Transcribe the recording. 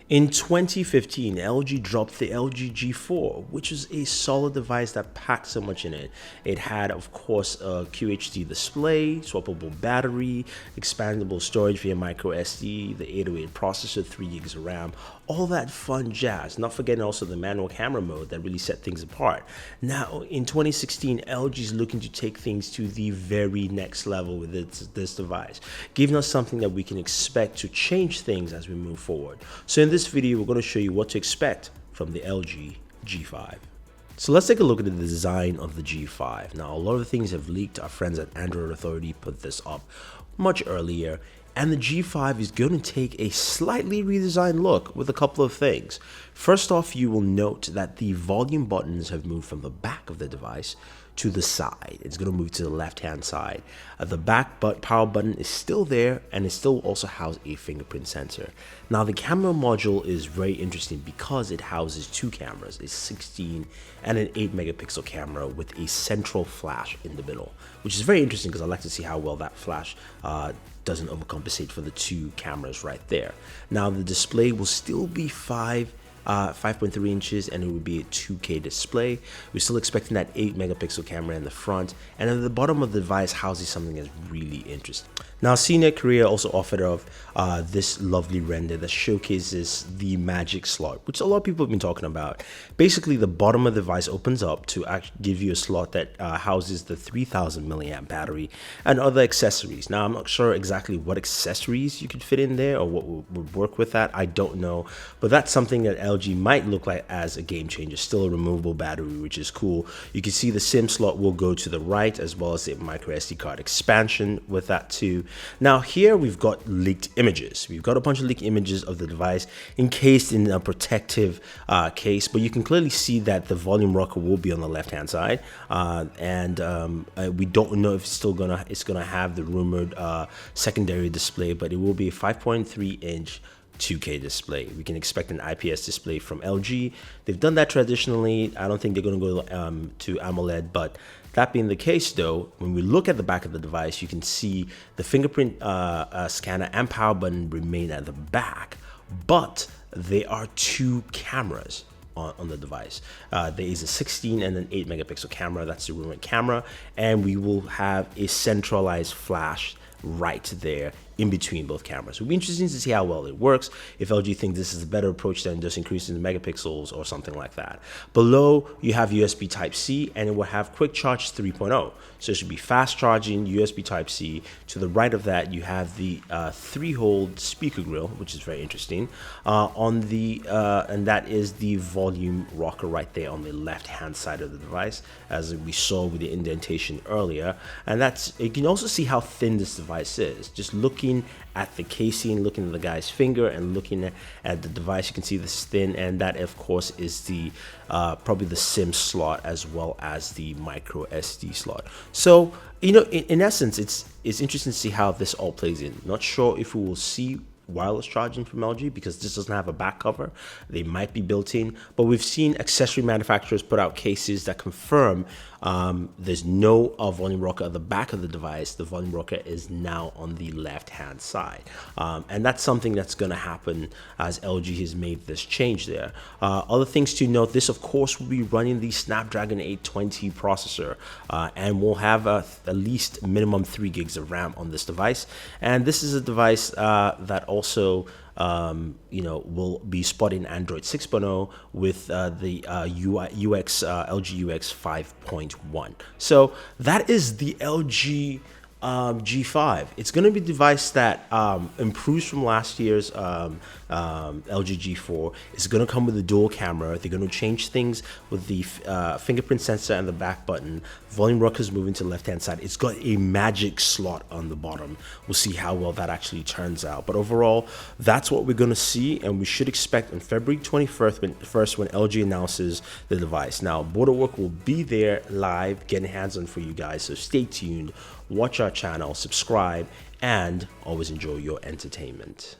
In 2015, LG dropped the LG G4, which was a solid device that packed so much in it. It had, of course, a QHD display, swappable battery, expandable storage via micro SD, the 808 processor, 3 gigs of RAM, all that fun jazz. Not forgetting also the manual camera mode that really set things apart. Now, in 2016, LG is looking to take things to the very next level with this device, giving us something that we can expect to change things as we move forward. So in this video, we're going to show you what to expect from the LG G5. So let's take a look at the design of the G5. Now, a lot of the things have leaked. Our friends at Android Authority put this up much earlier. And the G5 is going to take a slightly redesigned look with a couple of things. First off, you will note that the volume buttons have moved from the back of the device to the side. It's going to move to the left-hand side. The back power button is still there, and it still also houses a fingerprint sensor. Now, the camera module is very interesting because it houses two cameras, a 16 and an 8 megapixel camera with a central flash in the middle, which is very interesting because I like to see how well that flash doesn't overcompensate for the two cameras right there. Now, the display will still be 5.3 inches, and it would be a 2K display. We're still expecting that 8 megapixel camera in the front, and at the bottom of the device houses something that's really interesting. Now, CNET Korea also offered this lovely render that showcases the magic slot, which a lot of people have been talking about. Basically, the bottom of the device opens up to actually give you a slot that houses the 3000 milliamp battery and other accessories. Now, I'm not sure exactly what accessories you could fit in there or what would work with that. I don't know, but that's something that LG might look like as a game changer. Still a removable battery, which is cool. You can see the SIM slot will go to the right, as well as a micro SD card expansion with that too. Now, here we've got leaked images. We've got a bunch of leaked images of the device encased in a protective case, but you can clearly see that the volume rocker will be on the left-hand side, we don't know if it's gonna have the rumored secondary display, but it will be a 5.3-inch 2K display. We can expect an IPS display from LG. They've done that traditionally. I don't think they're going to go to AMOLED, but that being the case, though, when we look at the back of the device, you can see the fingerprint scanner and power button remain at the back, but there are two cameras on the device. There is a 16 and an 8 megapixel camera. That's the rumored camera, and we will have a centralized flash right there in between both cameras. It'll be interesting to see how well it works, if LG thinks this is a better approach than just increasing the megapixels or something like that. Below, you have USB Type-C, and it will have Quick Charge 3.0. So it should be fast charging USB Type-C. To the right of that, you have the 3-hole speaker grill, which is very interesting. And that is the volume rocker right there on the left-hand side of the device, as we saw with the indentation earlier. And you can also see how thin this device is. Just looking at the casing, looking at the guy's finger, and looking at the device, you can see this is thin, and that of course is the probably the SIM slot as well as the micro SD slot. So in essence, it's interesting to see how this all plays in. Not sure if we will see wireless charging from LG because this doesn't have a back cover. They might be built in, but we've seen accessory manufacturers put out cases that confirm there's no volume rocker at the back of the device. The volume rocker is now on the left-hand side, and that's something that's going to happen as LG has made this change there. Other things to note: this, of course, will be running the Snapdragon 820 processor, and will have at least minimum 3 gigs of RAM on this device. And this is a device that also will be spotting Android 6.0 with the LG UX 5.1. So that is the LG G5. It's going to be a device that improves from last year's LG G4. It's going to come with a dual camera. They're going to change things with the fingerprint sensor and the back button. Volume rocker is moving to the left-hand side. It's got a magic slot on the bottom. We'll see how well that actually turns out. But overall, that's what we're going to see, and we should expect on February 21st when LG announces the device. Now, Booredatwork will be there live, getting hands-on for you guys, so stay tuned. Watch our channel, subscribe, and always enjoy your entertainment.